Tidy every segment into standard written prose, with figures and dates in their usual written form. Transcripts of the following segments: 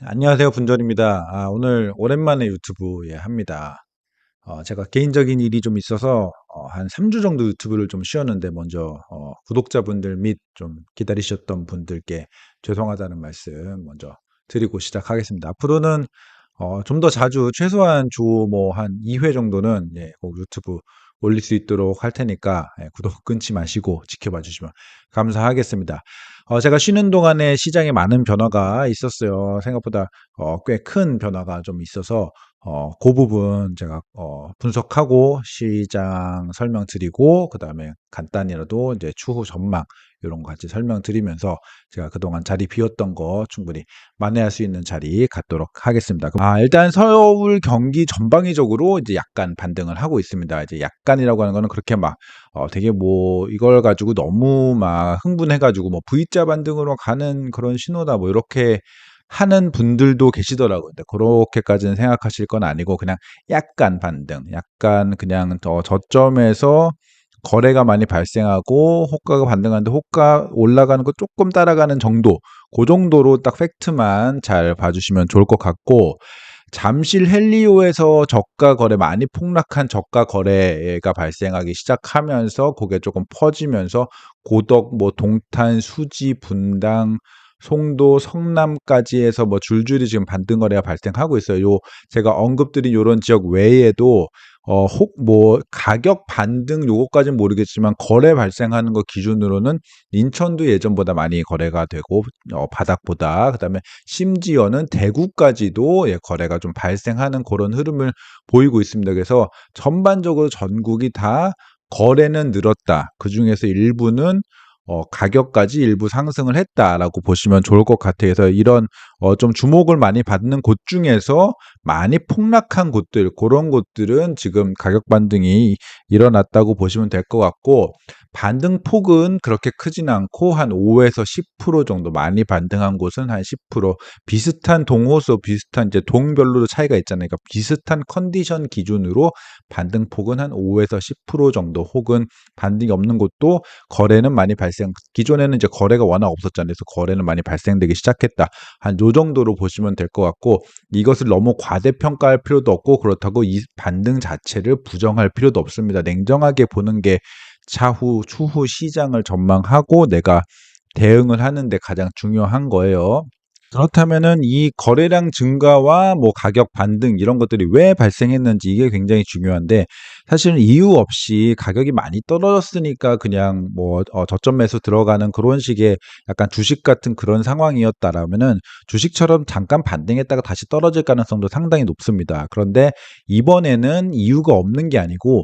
안녕하세요. 분전입니다. 오늘 오랜만에 유튜브 합니다. 제가 개인적인 일이 좀 있어서 한 3주 정도 유튜브를 좀 쉬었는데 먼저 구독자분들 및 좀 기다리셨던 분들께 죄송하다는 말씀 먼저 드리고 시작하겠습니다. 앞으로는 좀 더 자주 최소한 주 뭐 한 2회 정도는 꼭 유튜브 올릴 수 있도록 할 테니까 구독 끊지 마시고 지켜봐 주시면 감사하겠습니다. 제가 쉬는 동안에 시장에 많은 변화가 있었어요. 생각보다 꽤 큰 변화가 좀 있어서 그 부분 제가 분석하고 시장 설명드리고 그다음에 간단히라도 이제 추후 전망 요런 거 같이 설명드리면서 제가 그동안 자리 비웠던 거 충분히 만회할 수 있는 자리 갖도록 하겠습니다. 일단 서울 경기 전방위적으로 이제 약간 반등을 하고 있습니다. 이제 약간이라고 하는 거는 그렇게 막 되게 뭐 이걸 가지고 너무 막 흥분해 가지고 뭐 V자 반등으로 가는 그런 신호다 뭐 이렇게 하는 분들도 계시더라고요. 근데 그렇게까지는 생각하실 건 아니고 그냥 약간 반등, 약간 그냥 더 저점에서 거래가 많이 발생하고 호가가 반등하는데 호가 올라가는 거 조금 따라가는 정도, 그 정도로 딱 팩트만 잘 봐주시면 좋을 것 같고, 잠실 헬리오에서 저가 거래 많이 폭락한 저가 거래가 발생하기 시작하면서 그게 조금 퍼지면서 고덕, 뭐 동탄, 수지, 분당, 송도, 성남까지 해서 뭐 줄줄이 지금 반등 거래가 발생하고 있어요. 요 제가 언급드린 요런 지역 외에도 혹 뭐 가격 반등 요거까지는 모르겠지만 거래 발생하는 거 기준으로는 인천도 예전보다 많이 거래가 되고 바닥보다 그다음에 심지어는 대구까지도 거래가 좀 발생하는 그런 흐름을 보이고 있습니다. 그래서 전반적으로 전국이 다 거래는 늘었다. 그중에서 일부는 가격까지 일부 상승을 했다라고 보시면 좋을 것 같아요. 그래서 이런 좀 주목을 많이 받는 곳 중에서 많이 폭락한 곳들, 그런 곳들은 지금 가격 반등이 일어났다고 보시면 될 것 같고, 반등 폭은 그렇게 크진 않고 한 5에서 10% 정도 많이 반등한 곳은 한 10%, 비슷한 동호수, 비슷한 이제 동별로도 차이가 있잖아요. 그러니까 비슷한 컨디션 기준으로 반등 폭은 한 5에서 10% 정도 혹은 반등이 없는 곳도 거래는 많이 기존에는 이제 거래가 워낙 없었잖아요. 그래서 거래는 많이 발생되기 시작했다. 한 요 정도로 보시면 될 것 같고, 이것을 너무 과대평가할 필요도 없고, 그렇다고 이 반등 자체를 부정할 필요도 없습니다. 냉정하게 보는 게 추후 시장을 전망하고 내가 대응을 하는 데 가장 중요한 거예요. 그렇다면은 이 거래량 증가와 뭐 가격 반등 이런 것들이 왜 발생했는지 이게 굉장히 중요한데, 사실은 이유 없이 가격이 많이 떨어졌으니까 그냥 뭐 저점 매수 들어가는 그런 식의 약간 주식 같은 그런 상황이었다라면은 주식처럼 잠깐 반등했다가 다시 떨어질 가능성도 상당히 높습니다. 그런데 이번에는 이유가 없는 게 아니고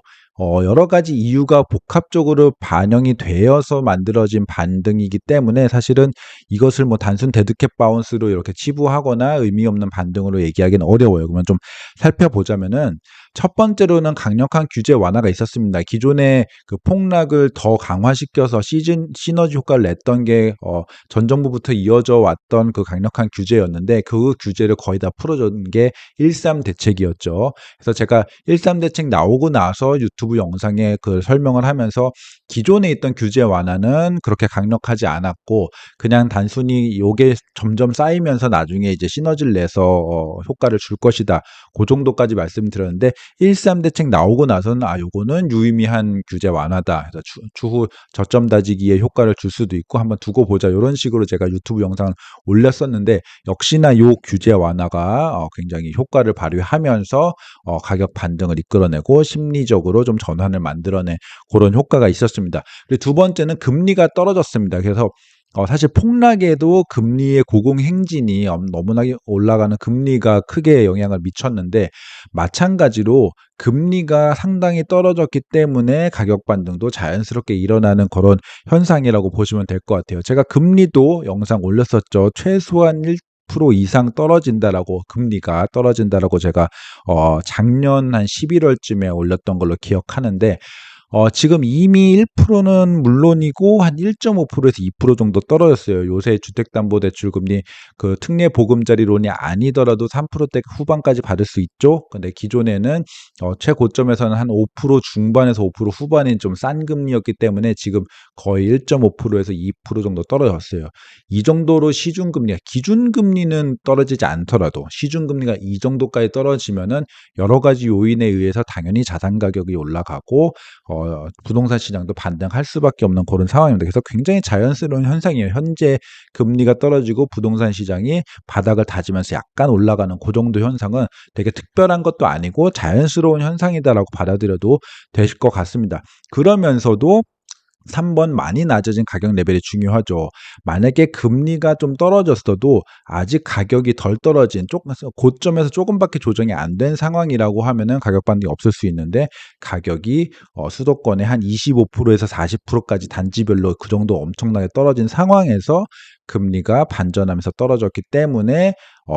여러 가지 이유가 복합적으로 반영이 되어서 만들어진 반등이기 때문에 사실은 이것을 뭐 단순 데드캣 바운스로 이렇게 치부하거나 의미 없는 반등으로 얘기하기는 어려워요. 그러면 좀 살펴보자면은, 첫 번째로는 강력한 규제 완화가 있었습니다. 기존에 그 폭락을 더 강화시켜서 시너지 효과를 냈던 게 전 정부부터 이어져 왔던 그 강력한 규제였는데, 그 규제를 거의 다 풀어준 게 13 대책이었죠. 그래서 제가 13 대책 나오고 나서 유튜브 영상에 그 설명을 하면서 기존에 있던 규제 완화는 그렇게 강력하지 않았고 그냥 단순히 요게 점점 쌓이면서 나중에 이제 시너지를 내서 효과를 줄 것이다. 그 정도까지 말씀드렸는데, 13 대책 나오고 나서는 요거는 유의미한 규제 완화다. 그래서 추후 저점 다지기에 효과를 줄 수도 있고 한번 두고 보자. 이런 식으로 제가 유튜브 영상을 올렸었는데, 역시나 요 규제 완화가 굉장히 효과를 발휘하면서 가격 반등을 이끌어내고 심리적으로 좀 전환을 만들어낸 그런 효과가 있었습니다. 그리고 두 번째는 금리가 떨어졌습니다. 그래서 사실 폭락에도 금리의 고공행진이 너무나 올라가는 금리가 크게 영향을 미쳤는데, 마찬가지로 금리가 상당히 떨어졌기 때문에 가격 반등도 자연스럽게 일어나는 그런 현상이라고 보시면 될 것 같아요. 제가 금리도 영상 올렸었죠. 최소한 1% 이상 떨어진다라고, 금리가 떨어진다라고 제가 작년 한 11월쯤에 올렸던 걸로 기억하는데, 지금 이미 1%는 물론이고 한 1.5%에서 2% 정도 떨어졌어요. 요새 주택담보대출 금리 그 특례 보금자리론이 아니더라도 3%대 후반까지 받을 수 있죠. 근데 기존에는 최고점에서는 한 5% 중반에서 5% 후반인 좀 싼 금리였기 때문에 지금 거의 1.5%에서 2% 정도 떨어졌어요. 이 정도로 시중금리가 기준금리는 떨어지지 않더라도 시중금리가 이 정도까지 떨어지면은 여러 가지 요인에 의해서 당연히 자산 가격이 올라가고 부동산 시장도 반등할 수밖에 없는 그런 상황입니다. 그래서 굉장히 자연스러운 현상이에요. 현재 금리가 떨어지고 부동산 시장이 바닥을 다지면서 약간 올라가는 그 정도 현상은 되게 특별한 것도 아니고 자연스러운 현상이다라고 받아들여도 되실 것 같습니다. 그러면서도 3번 많이 낮아진 가격 레벨이 중요하죠. 만약에 금리가 좀 떨어졌어도 아직 가격이 덜 떨어진 고점에서 조금밖에 조정이 안 된 상황이라고 하면은 가격 반등이 없을 수 있는데 가격이 수도권에 한 25%에서 40%까지 단지별로 그 정도 엄청나게 떨어진 상황에서 금리가 반전하면서 떨어졌기 때문에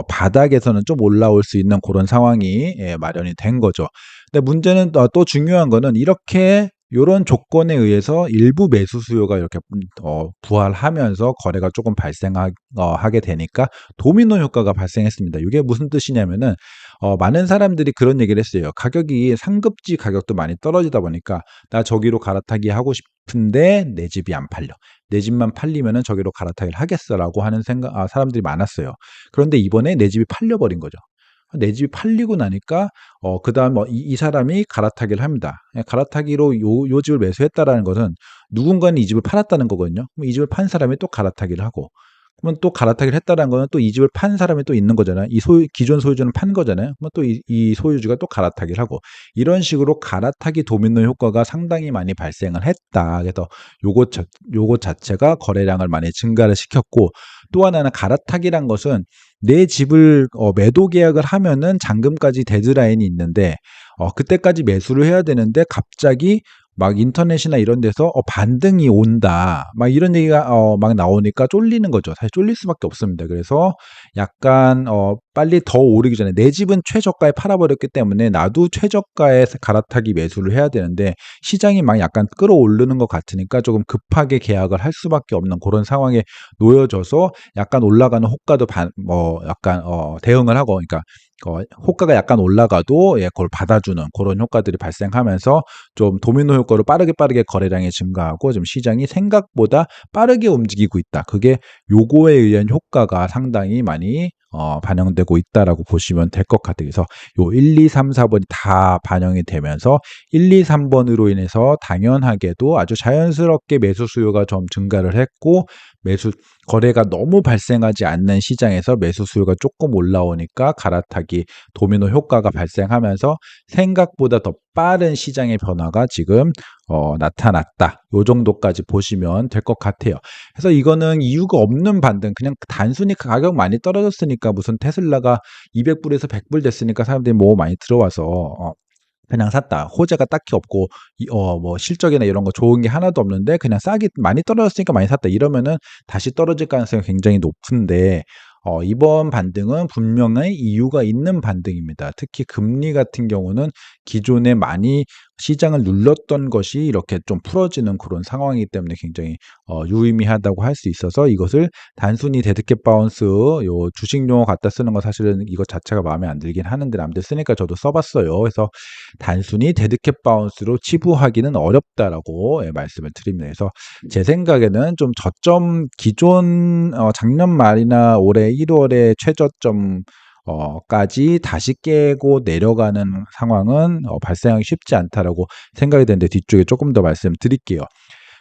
바닥에서는 좀 올라올 수 있는 그런 상황이 마련이 된 거죠. 근데 문제는 또 중요한 거는 이렇게 요런 조건에 의해서 일부 매수 수요가 이렇게 부활하면서 거래가 조금 하게 되니까 도미노 효과가 발생했습니다. 이게 무슨 뜻이냐면은 많은 사람들이 그런 얘기를 했어요. 가격이 상급지 가격도 많이 떨어지다 보니까 나 저기로 갈아타기 하고 싶은데 내 집이 안 팔려. 내 집만 팔리면은 저기로 갈아타기를 하겠어라고 하는 사람들이 많았어요. 그런데 이번에 내 집이 팔려버린 거죠. 내 집이 팔리고 나니까 그다음 이 사람이 갈아타기를 합니다. 갈아타기로 요 집을 매수했다라는 것은 누군가는 이 집을 팔았다는 거거든요. 그럼 이 집을 판 사람이 또 갈아타기를 하고 그러면 또 갈아타기를 했다라는 거는 또 이 집을 판 사람이 또 있는 거잖아요. 기존 소유주는 판 거잖아요. 그러면 또 이 소유주가 또 갈아타기를 하고 이런 식으로 갈아타기 도미노 효과가 상당히 많이 발생을 했다. 그래서 요것 자체가 거래량을 많이 증가를 시켰고 또 하나는 갈아타기란 것은 내 집을 매도 계약을 하면은 잔금까지 데드라인이 있는데 그때까지 매수를 해야 되는데 갑자기 막 인터넷이나 이런 데서 반등이 온다. 막 이런 얘기가 막 나오니까 쫄리는 거죠. 사실 쫄릴 수밖에 없습니다. 그래서 약간 빨리 더 오르기 전에 내 집은 최저가에 팔아버렸기 때문에 나도 최저가에 갈아타기 매수를 해야 되는데 시장이 막 약간 끌어오르는 것 같으니까 조금 급하게 계약을 할 수밖에 없는 그런 상황에 놓여져서 약간 올라가는 호가도 약간 대응을 하고 그러니까 호가가 약간 올라가도 그걸 받아주는 그런 효과들이 발생하면서 좀 도미노 효과로 빠르게 거래량이 증가하고 좀 시장이 생각보다 빠르게 움직이고 있다. 그게 요거에 의한 효과가 상당히 많이 반영되고 있다라고 보시면 될 것 같아요. 그래서 요 1, 2, 3, 4번이 다 반영이 되면서 1, 2, 3번으로 인해서 당연하게도 아주 자연스럽게 매수 수요가 좀 증가를 했고 거래가 너무 발생하지 않는 시장에서 매수 수요가 조금 올라오니까 갈아타기 도미노 효과가 발생하면서 생각보다 더 빠른 시장의 변화가 지금 나타났다. 요 정도까지 보시면 될 것 같아요. 그래서 이거는 이유가 없는 반등, 그냥 단순히 가격 많이 떨어졌으니까 무슨 테슬라가 200불에서 100불 됐으니까 사람들이 뭐 많이 들어와서 그냥 샀다. 호재가 딱히 없고 뭐 실적이나 이런 거 좋은 게 하나도 없는데 그냥 싸게 많이 떨어졌으니까 많이 샀다. 이러면은 다시 떨어질 가능성이 굉장히 높은데 이번 반등은 분명히 이유가 있는 반등입니다. 특히 금리 같은 경우는 기존에 많이 시장을 눌렀던 것이 이렇게 좀 풀어지는 그런 상황이기 때문에 굉장히 유의미하다고 할 수 있어서 이것을 단순히 데드캣 바운스 요 주식 용어 갖다 쓰는 거 사실은 이것 자체가 마음에 안 들긴 하는데 남들 쓰니까 저도 써봤어요. 그래서 단순히 데드캣 바운스로 치부하기는 어렵다라고 말씀을 드립니다. 그래서 제 생각에는 좀 기존 작년 말이나 올해 1월에 최저점 까지 다시 깨고 내려가는 상황은 발생하기 쉽지 않다라고 생각이 되는데 뒤쪽에 조금 더 말씀드릴게요.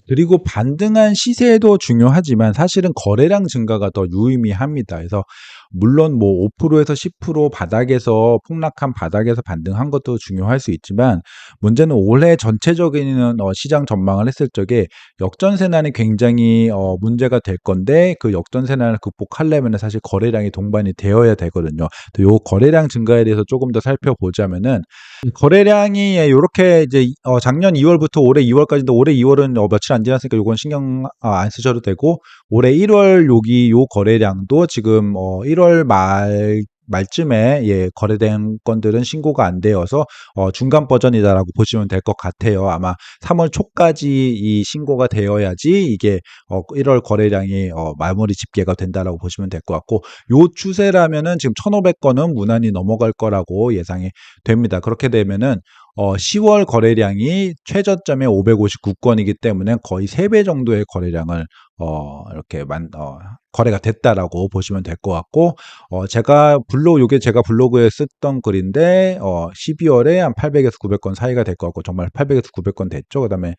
그리고 반등한 시세도 중요하지만 사실은 거래량 증가가 더 유의미합니다. 그래서 물론 뭐 5%에서 10% 바닥에서 폭락한 바닥에서 반등한 것도 중요할 수 있지만 문제는 올해 전체적인 시장 전망을 했을 적에 역전세난이 굉장히 문제가 될 건데 그 역전세난을 극복하려면 사실 거래량이 동반이 되어야 되거든요. 또 요 거래량 증가에 대해서 조금 더 살펴보자면은 거래량이 요렇게 이제 작년 2월부터 올해 2월까지인데 올해 2월은 며칠 안 지났으니까 요건 신경 안 쓰셔도 되고 올해 1월 요 거래량도 지금 1월 말 말쯤에 예, 거래된 건들은 신고가 안 되어서 중간 버전이다라고 보시면 될 것 같아요. 아마 3월 초까지 이 신고가 되어야지 이게 1월 거래량이 마무리 집계가 된다라고 보시면 될 것 같고, 요 추세라면은 지금 1,500건은 무난히 넘어갈 거라고 예상이 됩니다. 그렇게 되면은 10월 거래량이 최저점에 559건이기 때문에 거의 3배 정도의 거래량을 이렇게 거래가 됐다라고 보시면 될 것 같고, 요게 제가 블로그에 썼던 글인데, 12월에 한 800에서 900건 사이가 될 것 같고, 정말 800에서 900건 됐죠. 그 다음에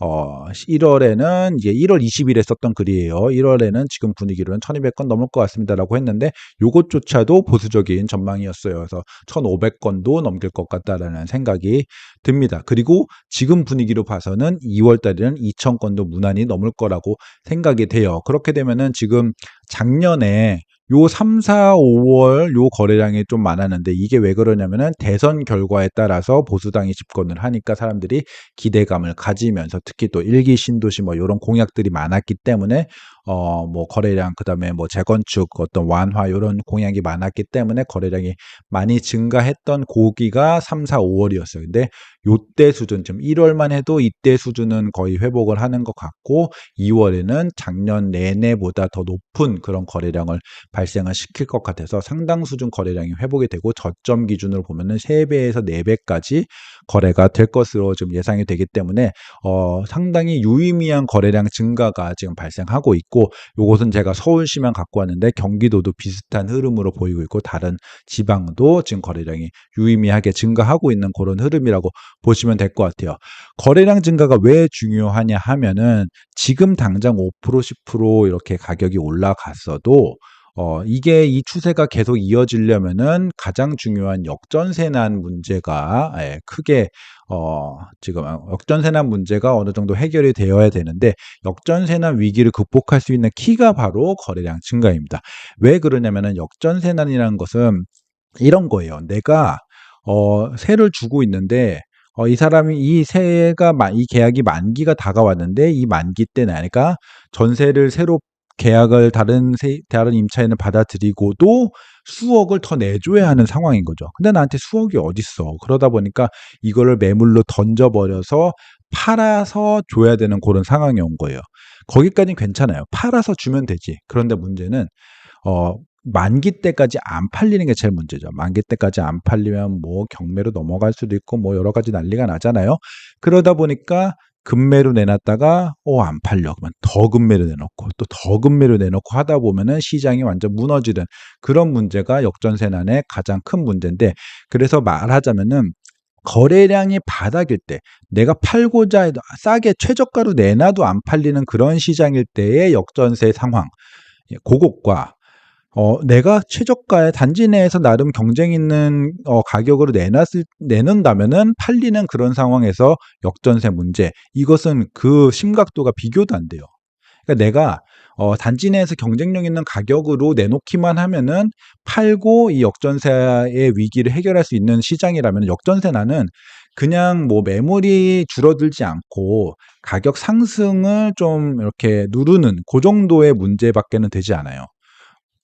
1월에는 이제 1월 20일에 썼던 글이에요. 1월에는 지금 분위기로는 1200건 넘을 것 같습니다라고 했는데, 요것조차도 보수적인 전망이었어요. 그래서 1500건도 넘길 것 같다라는 생각이 듭니다. 그리고 지금 분위기로 봐서는 2월 달에는 2000건도 무난히 넘을 거라고 생각이 돼요. 그렇게 되면은 지금 작년에 요 3, 4, 5월 요 거래량이 좀 많았는데, 이게 왜 그러냐면은 대선 결과에 따라서 보수당이 집권을 하니까 사람들이 기대감을 가지면서, 특히 또 일기 신도시 뭐 요런 공약들이 많았기 때문에 뭐 거래량, 그다음에 뭐 재건축, 어떤 완화 요런 공약이 많았기 때문에 거래량이 많이 증가했던 고기가 3, 4, 5월이었어요. 근데 요때 수준, 지금 1월만 해도 이때 수준은 거의 회복을 하는 것 같고, 2월에는 작년 내내보다 더 높은 그런 거래량을 발생을 시킬 것 같아서 상당 수준 거래량이 회복이 되고, 저점 기준으로 보면은 3배에서 4배까지 거래가 될 것으로 좀 예상이 되기 때문에 상당히 유의미한 거래량 증가가 지금 발생하고 있고, 요것은 제가 서울시만 갖고 왔는데 경기도도 비슷한 흐름으로 보이고 있고, 다른 지방도 지금 거래량이 유의미하게 증가하고 있는 그런 흐름이라고 보시면 될 것 같아요. 거래량 증가가 왜 중요하냐 하면은, 지금 당장 5% 10% 이렇게 가격이 올라갔어도 이게 이 추세가 계속 이어지려면은 가장 중요한 역전세난 문제가 크게 지금 역전세난 문제가 어느 정도 해결이 되어야 되는데, 역전세난 위기를 극복할 수 있는 키가 바로 거래량 증가입니다. 왜 그러냐면은, 역전세난이라는 것은 이런 거예요. 내가 세를 주고 있는데, 이 사람이 이 계약이 만기가 다가왔는데, 이 만기 때 내가 전세를 새로 계약을 다른 임차인을 받아들이고도 수억을 더 내줘야 하는 상황인 거죠. 근데 나한테 수억이 어딨어. 그러다 보니까 이거를 매물로 던져버려서 팔아서 줘야 되는 그런 상황이 온 거예요. 거기까지는 괜찮아요. 팔아서 주면 되지. 그런데 문제는 어 만기 때까지 안 팔리는 게 제일 문제죠. 만기 때까지 안 팔리면 뭐 경매로 넘어갈 수도 있고 뭐 여러 가지 난리가 나잖아요. 그러다 보니까 급매로 내놨다가 안 팔려. 그러면 더 급매로 내놓고 또 더 급매로 내놓고 하다 보면은 시장이 완전 무너지는 그런 문제가 역전세난의 가장 큰 문제인데, 그래서 말하자면은 거래량이 바닥일 때, 내가 팔고자 해도 싸게 최저가로 내놔도 안 팔리는 그런 시장일 때의 역전세 상황, 그것과 내가 최저가에 단지 내에서 나름 경쟁 있는 가격으로 내놓는다면은 팔리는 그런 상황에서 역전세 문제, 이것은 그 심각도가 비교도 안 돼요. 그러니까 내가 단지 내에서 경쟁력 있는 가격으로 내놓기만 하면은 팔고 이 역전세의 위기를 해결할 수 있는 시장이라면, 역전세나는 그냥 뭐 매물이 줄어들지 않고 가격 상승을 좀 이렇게 누르는 그 정도의 문제밖에는 되지 않아요.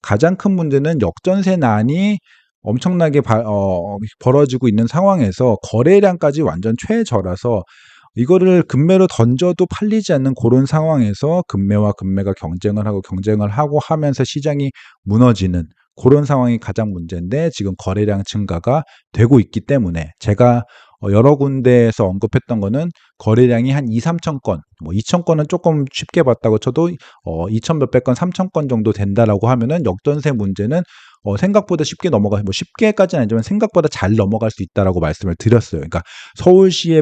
가장 큰 문제는 역전세난이 엄청나게 벌어지고 있는 상황에서 거래량까지 완전 최저라서 이거를 급매로 던져도 팔리지 않는 그런 상황에서 급매와 급매가 경쟁을 하고 하면서 시장이 무너지는 그런 상황이 가장 문제인데, 지금 거래량 증가가 되고 있기 때문에 제가 여러 군데에서 언급했던 거는 거래량이 한 2, 3천 건, 뭐 2천 건은 조금 쉽게 봤다고 쳐도 2천 몇백 건, 3천 건 정도 된다라고 하면은 역전세 문제는 생각보다 쉽게 뭐 쉽게까지는 아니지만 생각보다 잘 넘어갈 수 있다라고 말씀을 드렸어요. 그러니까 서울시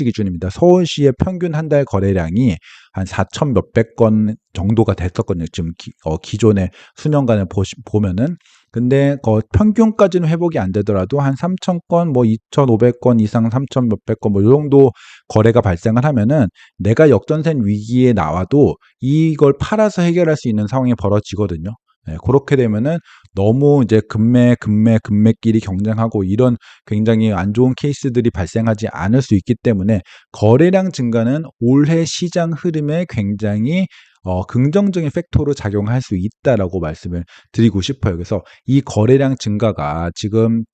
기준입니다. 서울시의 평균 한 달 거래량이 한 4천 몇백 건 정도가 됐었거든요. 지금 기존의 수년간을 보면은. 근데 평균까지는 회복이 안 되더라도 한 3천 건, 뭐 2,500건 이상, 3천 몇백 건, 뭐 이 정도 거래가 발생을 하면은 내가 역전세 위기에 나와도 이걸 팔아서 해결할 수 있는 상황이 벌어지거든요. 네, 그렇게 되면은 너무 이제 급매끼리 경쟁하고 이런 굉장히 안 좋은 케이스들이 발생하지 않을 수 있기 때문에, 거래량 증가는 올해 시장 흐름에 굉장히 긍정적인 팩토로 작용할 수 있다라고 말씀을 드리고 싶어요. 그래서 이 거래량 증가가 지금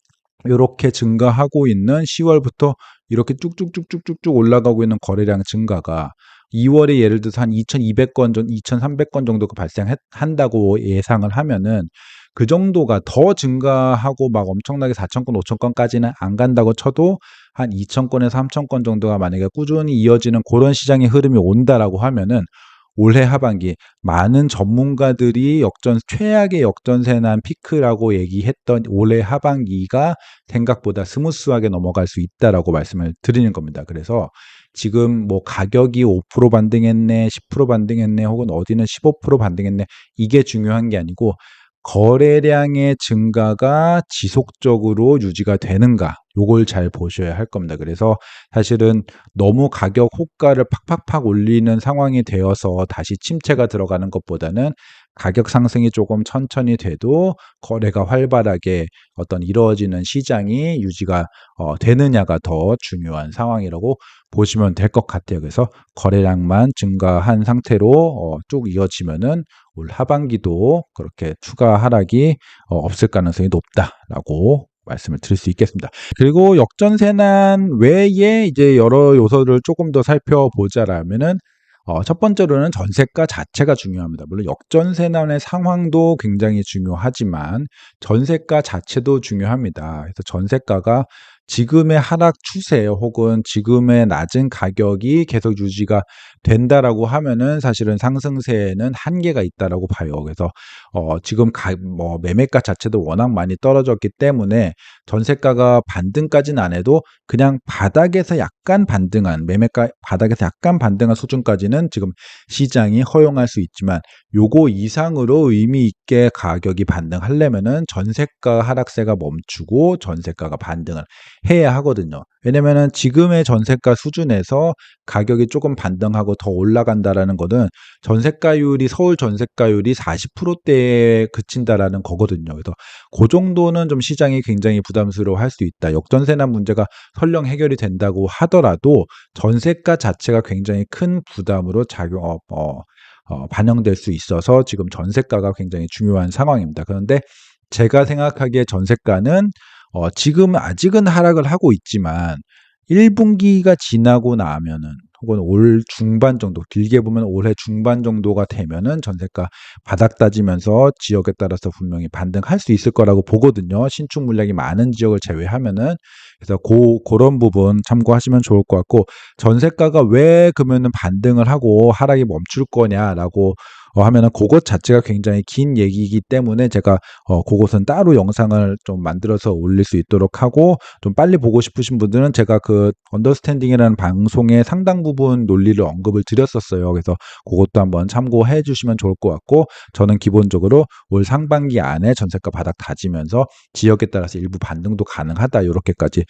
요렇게 증가하고 있는 10월부터 이렇게 쭉쭉쭉쭉쭉쭉 올라가고 있는 거래량 증가가 2월에 예를 들어서 한 2,200건 2,300건 정도가 발생한다고 예상을 하면은 그 정도가 더 증가하고 막 엄청나게 4,000건, 5,000건까지는 안 간다고 쳐도 한 2,000건에서 3,000건 정도가 만약에 꾸준히 이어지는 그런 시장의 흐름이 온다라고 하면은 올해 하반기 많은 전문가들이 최악의 역전세 난 피크라고 얘기했던 올해 하반기가 생각보다 스무스하게 넘어갈 수 있다라고 말씀을 드리는 겁니다. 그래서 지금 뭐 가격이 5% 반등했네, 10% 반등했네, 혹은 어디는 15% 반등했네, 이게 중요한 게 아니고 거래량의 증가가 지속적으로 유지가 되는가, 요걸 잘 보셔야 할 겁니다. 그래서 사실은 너무 가격 호가를 팍팍팍 올리는 상황이 되어서 다시 침체가 들어가는 것보다는 가격 상승이 조금 천천히 돼도 거래가 활발하게 어떤 이루어지는 시장이 유지가 되느냐가 더 중요한 상황이라고 보시면 될 것 같아요. 그래서 거래량만 증가한 상태로 쭉 이어지면은 올 하반기도 그렇게 추가 하락이 없을 가능성이 높다라고 말씀을 드릴 수 있겠습니다. 그리고 역전세난 외에 이제 여러 요소를 조금 더 살펴보자라면은 첫 번째로는 전세가 자체가 중요합니다. 물론 역전세난의 상황도 굉장히 중요하지만 전세가 자체도 중요합니다. 그래서 전세가가 지금의 하락 추세 혹은 지금의 낮은 가격이 계속 유지가 된다라고 하면은 사실은 상승세에는 한계가 있다라고 봐요. 그래서 지금 매매가 자체도 워낙 많이 떨어졌기 때문에 전세가가 반등까지는 안 해도 그냥 바닥에서 약간 반등한, 매매가 바닥에서 약간 반등한 수준까지는 지금 시장이 허용할 수 있지만 요거 이상으로 의미 있게 가격이 반등하려면은 전세가 하락세가 멈추고 전세가가 반등을 해야 하거든요. 왜냐면은 지금의 전세가 수준에서 가격이 조금 반등하고 더 올라간다라는 거는 서울 전세가율이 40%대에 그친다라는 거거든요. 그래서 그 정도는 좀 시장이 굉장히 부담스러워 할 수 있다. 역전세난 문제가 설령 해결이 된다고 하더라도 전세가 자체가 굉장히 큰 부담으로 반영될 수 있어서 지금 전세가가 굉장히 중요한 상황입니다. 그런데 제가 생각하기에 전세가는 지금 아직은 하락을 하고 있지만 1분기가 지나고 나면은 혹은 올 중반 정도, 길게 보면 올해 중반 정도가 되면은 전세가 바닥 다지면서 지역에 따라서 분명히 반등할 수 있을 거라고 보거든요. 신축 물량이 많은 지역을 제외하면은. 그래서 그런 부분 참고하시면 좋을 것 같고, 전세가가 왜 그러면은 반등을 하고 하락이 멈출 거냐라고 하면은 그것 자체가 굉장히 긴 얘기이기 때문에 제가 그것은 따로 영상을 좀 만들어서 올릴 수 있도록 하고, 좀 빨리 보고 싶으신 분들은 제가 그 언더스탠딩이라는 방송의 상당 부분 논리를 언급을 드렸었어요. 그래서 그것도 한번 참고해 주시면 좋을 것 같고, 저는 기본적으로 올 상반기 안에 전세가 바닥 다지면서 지역에 따라서 일부 반등도 가능하다, 이렇게까지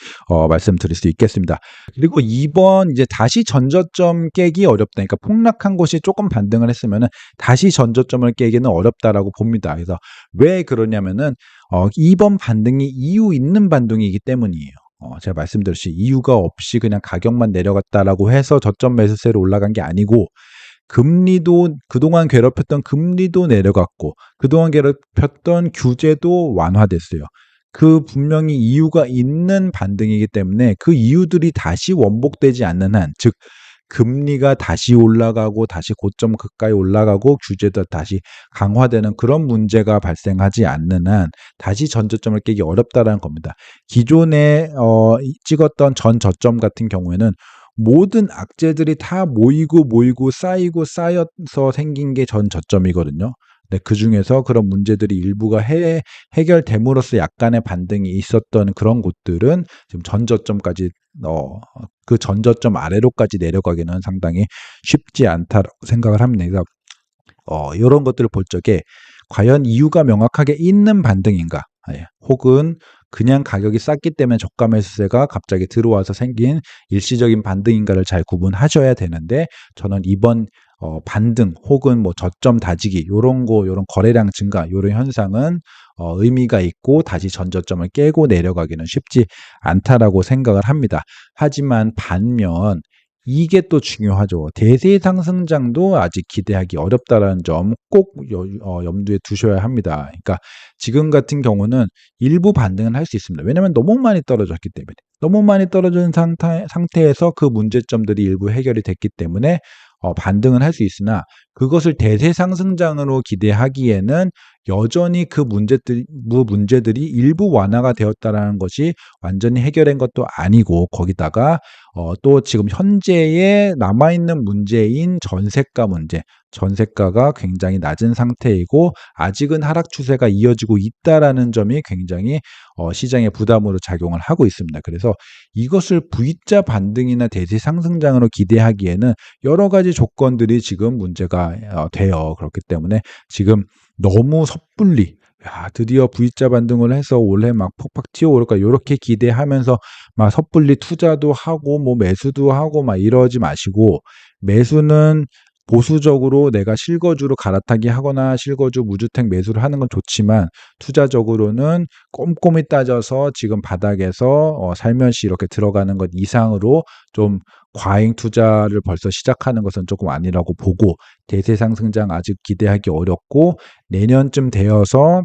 말씀드릴 수 있겠습니다. 그리고 이번 이제 다시 전저점 깨기 어렵다. 그러니까 폭락한 곳이 조금 반등을 했으면은 다시 전저점을 깨기는 어렵다라고 봅니다. 그래서 왜 그러냐면은 이번 반등이 이유 있는 반등이기 때문이에요. 제가 말씀드렸듯이 이유가 없이 그냥 가격만 내려갔다라고 해서 저점 매수세로 올라간 게 아니고, 금리도 그동안 괴롭혔던 금리도 내려갔고 그동안 괴롭혔던 규제도 완화됐어요. 그 분명히 이유가 있는 반등이기 때문에 그 이유들이 다시 원복되지 않는 한, 즉 금리가 다시 올라가고 다시 고점 가까이 올라가고 규제도 다시 강화되는 그런 문제가 발생하지 않는 한 다시 전저점을 깨기 어렵다라는 겁니다. 기존에 찍었던 전 저점 같은 경우에는 모든 악재들이 다 모이고 쌓여서 생긴 게 전 저점이거든요. 네, 그중에서 그런 문제들이 일부가 해결됨으로써 약간의 반등이 있었던 그런 곳들은 지금 전저점까지 그 전저점 아래로까지 내려가기는 상당히 쉽지 않다라고 생각을 합니다. 그래서 이런 것들을 볼 적에 과연 이유가 명확하게 있는 반등인가, 혹은 그냥 가격이 쌌기 때문에 저가 매수세가 갑자기 들어와서 생긴 일시적인 반등인가를 잘 구분하셔야 되는데, 저는 이번 반등 혹은 뭐 저점 다지기 요런 거래량 증가 요런 현상은 의미가 있고 다시 전저점을 깨고 내려가기는 쉽지 않다라고 생각을 합니다. 하지만 반면 이게 또 중요하죠. 대세 상승장도 아직 기대하기 어렵다라는 점 꼭 염두에 두셔야 합니다. 그러니까 지금 같은 경우는 일부 반등은 할 수 있습니다. 왜냐하면 너무 많이 떨어졌기 때문에. 너무 많이 떨어진 상태에서 그 문제점들이 일부 해결이 됐기 때문에 반등은 할 수 있으나 그것을 대세 상승장으로 기대하기에는 여전히 그 문제들이 일부 완화가 되었다라는 것이 완전히 해결된 것도 아니고, 거기다가 또 지금 현재에 남아있는 문제인 전세가 문제, 전세가가 굉장히 낮은 상태이고 아직은 하락 추세가 이어지고 있다라는 점이 굉장히 시장에 부담으로 작용을 하고 있습니다. 그래서 이것을 V자 반등이나 대세 상승장으로 기대하기에는 여러 가지 조건들이 지금 문제가 돼요. 그렇기 때문에 지금 너무 섣불리 드디어 V자 반등을 해서 올해 막 폭팍 튀어오를까 요렇게 기대하면서 막 섣불리 투자도 하고 뭐 매수도 하고 막 이러지 마시고, 매수는 보수적으로 내가 실거주로 갈아타기 하거나 실거주 무주택 매수를 하는 건 좋지만, 투자적으로는 꼼꼼히 따져서 지금 바닥에서 살며시 이렇게 들어가는 것 이상으로 좀 과잉 투자를 벌써 시작하는 것은 조금 아니라고 보고, 대세 상승장 아직 기대하기 어렵고 내년쯤 되어서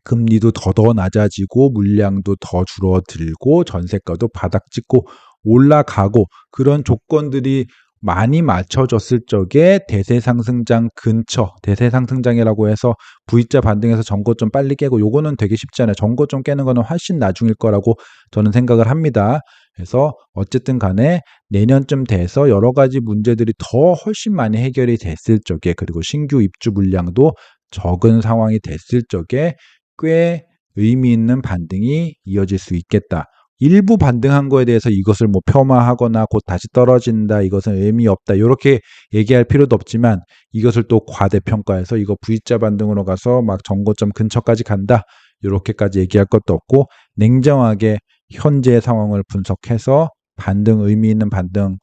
금리도 더 낮아지고 물량도 더 줄어들고 전세가도 바닥 찍고 올라가고 그런 조건들이 많이 맞춰졌을 적에 대세 상승장 근처, 대세 상승장이라고 해서 V자 반등해서 전고점 빨리 깨고 요거는 되게 쉽지 않아요. 전고점 깨는 거는 훨씬 나중일 거라고 저는 생각을 합니다. 그래서 어쨌든 간에 내년쯤 돼서 여러 가지 문제들이 더 훨씬 많이 해결이 됐을 적에, 그리고 신규 입주 물량도 적은 상황이 됐을 적에 꽤 의미 있는 반등이 이어질 수 있겠다. 일부 반등한 거에 대해서 이것을 뭐 폄하하거나 곧 다시 떨어진다, 이것은 의미 없다, 이렇게 얘기할 필요도 없지만, 이것을 또 과대평가해서 이거 V자 반등으로 가서 막 전고점 근처까지 간다, 이렇게까지 얘기할 것도 없고, 냉정하게 현재 상황을 분석해서 반등, 의미 있는 반등,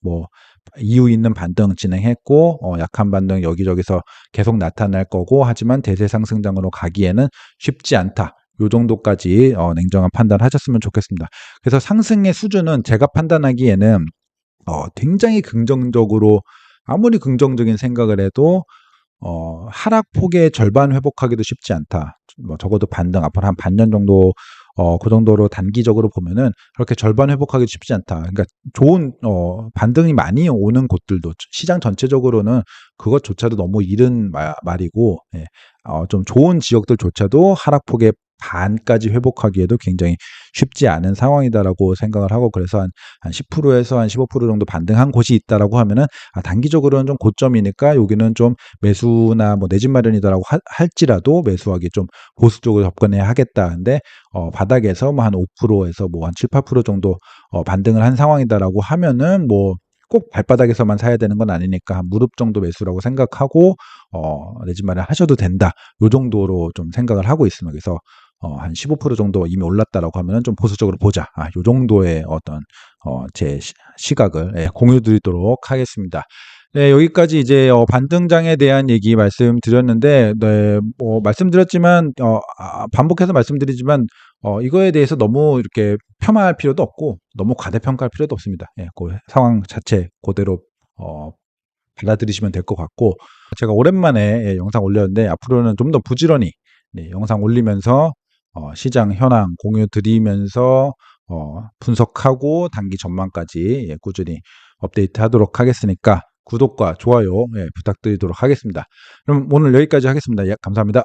뭐 이유 있는 반등 진행했고 약한 반등 여기저기서 계속 나타날 거고, 하지만 대세 상승장으로 가기에는 쉽지 않다. 요 정도까지 냉정한 판단하셨으면 좋겠습니다. 그래서 상승의 수준은 제가 판단하기에는 굉장히 긍정적으로, 아무리 긍정적인 생각을 해도 하락폭의 절반 회복하기도 쉽지 않다. 뭐 적어도 반등 앞으로 한 반년 정도 그 정도로 단기적으로 보면은 그렇게 절반 회복하기 쉽지 않다. 그러니까 좋은 반등이 많이 오는 곳들도, 시장 전체적으로는 그것조차도 너무 이른 말이고, 예. 좀 좋은 지역들조차도 하락폭의 반까지 회복하기에도 굉장히 쉽지 않은 상황이다라고 생각을 하고, 그래서 한 10%에서 한 15% 정도 반등한 곳이 있다라고 하면은 단기적으로는 좀 고점이니까 여기는 좀 매수나 뭐 내 집 마련이다라고 할지라도 매수하기 좀 보수적으로 접근해야 하겠다. 근데 바닥에서 뭐 한 5%에서 뭐 한 7, 8% 정도 반등을 한 상황이다라고 하면은 뭐 꼭 발바닥에서만 사야 되는 건 아니니까 한 무릎 정도 매수라고 생각하고 내 집 마련 하셔도 된다. 요 정도로 좀 생각을 하고 있습니다. 그래서 한 15% 정도 이미 올랐다라고 하면은 좀 보수적으로 보자. 요 정도의 어떤 제 시각을 공유 드리도록 하겠습니다. 네, 여기까지 이제 반등장에 대한 얘기 말씀드렸는데, 네, 뭐 말씀드렸지만 반복해서 말씀드리지만 이거에 대해서 너무 이렇게 폄하할 필요도 없고 너무 과대평가할 필요도 없습니다. 예, 그 상황 자체 그대로 받아들이시면 될 것 같고, 제가 오랜만에 영상 올렸는데 앞으로는 좀 더 부지런히 영상 올리면서 시장 현황 공유 드리면서 분석하고 단기 전망까지 꾸준히 업데이트 하도록 하겠으니까 구독과 좋아요 부탁드리도록 하겠습니다. 그럼 오늘 여기까지 하겠습니다. 감사합니다.